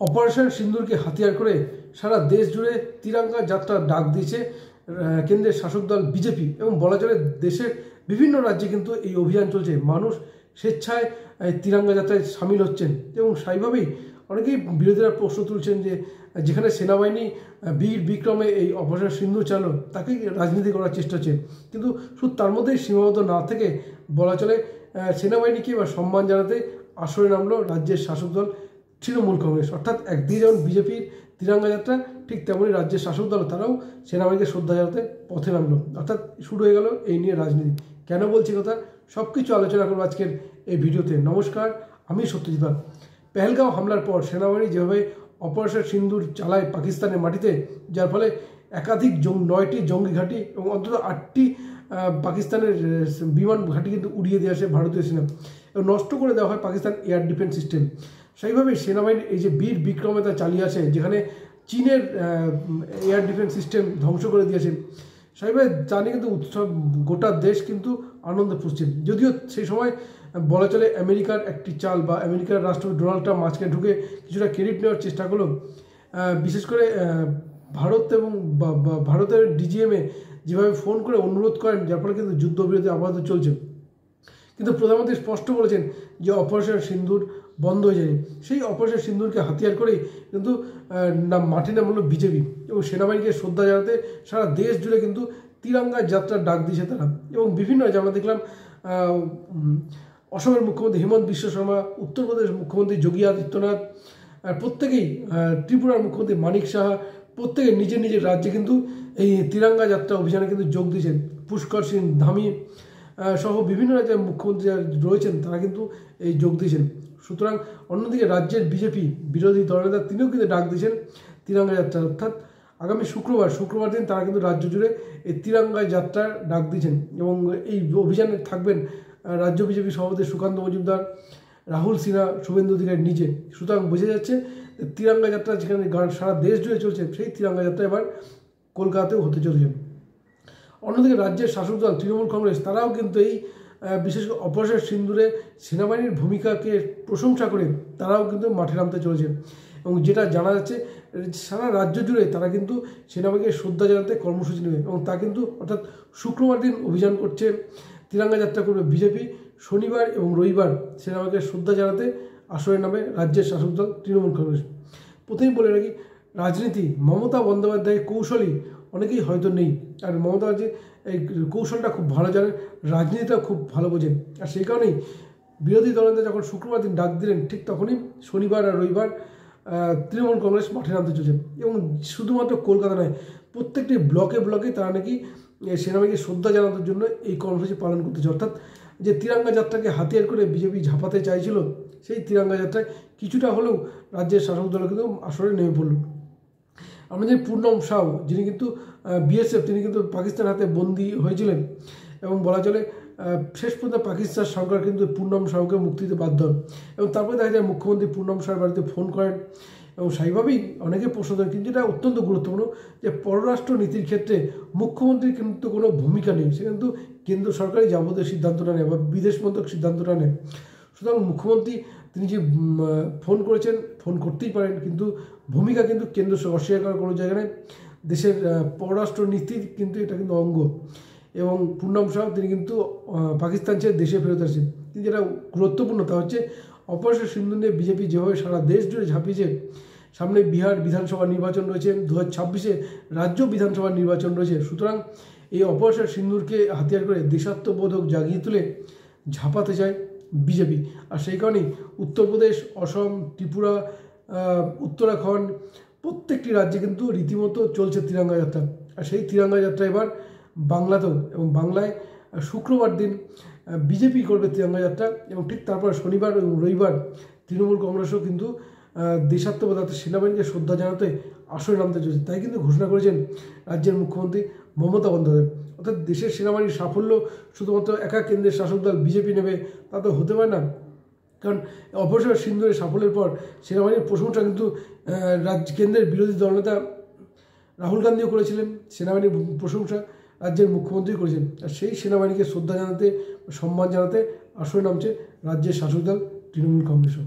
Operation সিন্দুরকে হাতিয়ার করে সারা দেশ জুড়ে তিরঙ্গা যাত্রার ডাক দিয়েছে কেন্দ্রের শাসক দল বিজেপি। এবং বলা চলে দেশের বিভিন্ন রাজ্যে কিন্তু এই অভিযান চলছে, মানুষ স্বেচ্ছায় তিরঙ্গা যাত্রায় সামিল হচ্ছেন। এবং স্বাভাবিকভাবেই অনেকেই বিরোধীরা প্রশ্ন তুলছেন যে যেখানে সেনাবাহিনী বীর বিক্রমে এই অপারেশন সিন্দুর চাললো, তাকেই রাজনীতি করার চেষ্টা হচ্ছে। কিন্তু শুধু তার মধ্যেই সীমাবদ্ধ না থেকে বলা চলে সেনাবাহিনীকে এবার সম্মান জানাতে আসরে নামলো রাজ্যের শাসক দল তৃণমূল কংগ্রেস। অর্থাৎ একদিকে যেমন বিজেপির তিরঙ্গা যাত্রা, ঠিক তেমনই রাজ্যের শাসক দল তারাও সেনাবাহিনীকে শ্রদ্ধা জানাতে পথে নামলো। অর্থাৎ শুরু হয়ে গেল এই নিয়ে রাজনীতি। কেন বলছি কথা, সব কিছু আলোচনা করবো আজকের এই ভিডিওতে। নমস্কার, আমি সত্যজিৎ। পেহেলগাঁও হামলার পর সেনাবাহিনী যেভাবে অপারেশন সিন্দুর চালায় পাকিস্তানের মাটিতে, যার ফলে একাধিক 9টি জঙ্গি ঘাঁটি এবং অন্তত 8টি পাকিস্তানের বিমান ঘাঁটি কিন্তু উড়িয়ে দিয়ে আসে ভারতীয় সেনা এবং নষ্ট করে দেওয়া হয় পাকিস্তান এয়ার ডিফেন্স সিস্টেম। সেইভাবে সেনাবাহিনী এই যে বীর বিক্রমতা চালিয়ে আসে, যেখানে চীনের এয়ার ডিফেন্স সিস্টেম ধ্বংস করে দিয়েছে, সেইভাবে জানি কিন্তু উৎসব গোটা দেশ কিন্তু আনন্দ পুষছে। যদিও সেই সময় বলা চলে আমেরিকার একটি চাল বা আমেরিকার রাষ্ট্রপতি ডোনাল্ড ট্রাম্প মাঝখানে ঢুকে কিছুটা ক্রেডিট নেওয়ার চেষ্টা করলো, বিশেষ করে ভারত এবং ভারতের ডিজিএমএ যেভাবে ফোন করে অনুরোধ করেন, যার ফলে কিন্তু যুদ্ধবিরতি আপাতত চলছে। কিন্তু প্রধানমন্ত্রী স্পষ্ট বলেছেন যে অপারেশন সিন্দুর বন্ধ হয়ে যায়নি। সেই অপারেশন সিন্দুরকে হাতিয়ার করেই কিন্তু মাঠে নামলো বিজেপি এবং সেনাবাহিনীকে শ্রদ্ধা জানাতে সারা দেশ জুড়ে কিন্তু তিরঙ্গা যাত্রার ডাক দিয়েছে তারা। এবং বিভিন্ন আমরা দেখলাম অসমের মুখ্যমন্ত্রী হিমন্ত বিশ্ব শর্মা, উত্তরপ্রদেশের মুখ্যমন্ত্রী যোগী আদিত্যনাথ, প্রত্যেকেই ত্রিপুরার মুখ্যমন্ত্রী মানিক সাহা, প্রত্যেকে নিজের নিজের রাজ্যে কিন্তু এই তিরঙ্গা যাত্রা অভিযানে কিন্তু যোগ দিয়েছেন। পুষ্কর সিং ধামি সহ বিভিন্ন রাজ্যের মুখ্যমন্ত্রী যারা রয়েছেন তারা কিন্তু এই যোগ দিয়েছেন। সুতরাং অন্যদিকে রাজ্যের বিজেপি বিরোধী দলনেতা তিনিও কিন্তু ডাক দিয়েছেন তিরঙ্গা যাত্রা। অর্থাৎ আগামী শুক্রবার দিন তারা কিন্তু রাজ্য জুড়ে এই তিরঙ্গা যাত্রার ডাক দিয়েছেন এবং এই অভিযানে থাকবেন রাজ্য বিজেপি সভাপতি সুকান্ত মজুমদার, রাহুল সিনহা, শুভেন্দু অধিকারী নিজে। সুতরাং বোঝা যাচ্ছে তিরঙ্গা যাত্রা যেখানে সারা দেশ জুড়ে চলছে, সেই তিরঙ্গা যাত্রা এবার কলকাতাতেও হতে চলেছে। অন্যদিকে রাজ্যের শাসক দল তৃণমূল কংগ্রেস তারাও কিন্তু এই বিশেষ করে অপারেশন সিন্দুরে সেনাবাহিনীর ভূমিকাকে প্রশংসা করে তারাও কিন্তু মাঠে নামতে চলেছে। এবং যেটা জানা যাচ্ছে সারা রাজ্য জুড়ে তারা কিন্তু সেনাবাহিনীকে শ্রদ্ধা জানাতে কর্মসূচি নেবে এবং তা কিন্তু অর্থাৎ শুক্রবার দিন অভিযান করছে, তিরঙ্গা যাত্রা করবে বিজেপি। শনিবার এবং রবিবার সেনাবাহিনীকে শ্রদ্ধা জানাতে আসরে নামে রাজ্যের শাসক দল তৃণমূল কংগ্রেস। প্রথমেই বলে রাখি, রাজনীতি মমতা বন্দ্যোপাধ্যায়ের কৌশলী অনেকেই হয়তো নেই, আর মমতা ব্যানার্জি এই কৌশলটা খুব ভালো জানেন, রাজনীতিটা খুব ভালো বোঝেন। আর সেই কারণেই বিরোধী দলনেতা যখন শুক্রবার দিন ডাক দিলেন, ঠিক তখনই শনিবার আর রবিবার তৃণমূল কংগ্রেস মাঠে নামতে চলেছে। এবং শুধুমাত্র কলকাতা নয়, প্রত্যেকটি ব্লকে ব্লকে তারা নাকি সেনাবাহিনীকে শ্রদ্ধা জানানোর জন্য এই কর্মসূচি পালন করতেছে। অর্থাৎ যে তিরঙ্গা যাত্রাকে হাতিয়ার করে বিজেপি ঝাঁপাতে চাইছিল, সেই তিরঙ্গা যাত্রায় কিছুটা হলেও রাজ্যের শাসক দল কিন্তু আসরে নেমে পড়ল। আমাদের পূর্ণম সাউ, যিনি কিন্তু বিএসএফ, তিনি কিন্তু পাকিস্তান হাতে বন্দী হয়েছিলেন এবং বলা চলে শেষ পর্যন্ত পাকিস্তান সরকার কিন্তু পূর্ণম সাউকে মুক্তি দিতে বাধ্য হন। এবং তারপরে দেখা যায় মুখ্যমন্ত্রী পূর্ণম সাউর বাড়িতে ফোন করেন এবং সেইভাবেই অনেকে প্রশ্ন দেন। কিন্তু এটা অত্যন্ত গুরুত্বপূর্ণ যে পররাষ্ট্র নীতির ক্ষেত্রে মুখ্যমন্ত্রীর কিন্তু কোনো ভূমিকা নেই, সে কিন্তু কেন্দ্র সরকারই যাবতীয় সিদ্ধান্তটা নেয় বা বিদেশ মন্ত্রক সিদ্ধান্তটা নেয়। সুতরাং মুখ্যমন্ত্রী তিনি যে ফোন করেছেন, ফোন করতেই পারেন, কিন্তু ভূমিকা কিন্তু কেন্দ্র অস্বীকার করার কোনো জায়গা নেই। দেশের পররাষ্ট্র নীতির কিন্তু এটা কিন্তু অঙ্গ। এবং পূর্ণম সাউ তিনি কিন্তু পাকিস্তান ছেড়ে দেশে ফেরত আসেন। কিন্তু যেটা গুরুত্বপূর্ণ তা হচ্ছে অপারেশন সিন্দুর নিয়ে বিজেপি যেভাবে সারা দেশ জুড়ে ঝাঁপিয়েছে, সামনে বিহার বিধানসভা নির্বাচন রয়েছে, 2026-এ রাজ্য বিধানসভা নির্বাচন রয়েছে। সুতরাং এই অপারেশন সিন্দুরকে হাতিয়ার করে দেশাত্মবোধক জাগিয়ে তুলে ঝাঁপাতে চায় বিজেপি। আর সেই কারণেই উত্তরপ্রদেশ, অসম, ত্রিপুরা, উত্তরাখণ্ড প্রত্যেকটি রাজ্যে কিন্তু রীতিমতো চলছে তিরঙ্গা যাত্রা। আর সেই তিরঙ্গা যাত্রা এবার বাংলাতেও, এবং বাংলায় শুক্রবার দিন বিজেপি করবে তিরঙ্গা যাত্রা এবং ঠিক তারপর শনিবার এবং রবিবার তৃণমূল কংগ্রেসও কিন্তু দেশাত্মবোধ অর্থাৎ সেনাবাহিনীকে শ্রদ্ধা জানাতে আসরে নামতে চলেছে। তাই কিন্তু ঘোষণা করেছেন রাজ্যের মুখ্যমন্ত্রী মমতা বন্দ্যোপাধ্যায়। অর্থাৎ দেশের সেনাবাহিনীর সাফল্য শুধুমাত্র একা কেন্দ্রের শাসক দল বিজেপি নেবে তা তো হতে পারে না। কারণ অপারেশন সিন্দুরের সাফল্যের পর সেনাবাহিনীর প্রশংসা কিন্তু কেন্দ্রের বিরোধী দলনেতা রাহুল গান্ধীও করেছিলেন, সেনাবাহিনীর প্রশংসা রাজ্যের মুখ্যমন্ত্রী করেছেন। আর সেই সেনাবাহিনীকে শ্রদ্ধা জানাতে, সম্মান জানাতে আসরে নামছে রাজ্যের শাসক দল তৃণমূল কংগ্রেসও।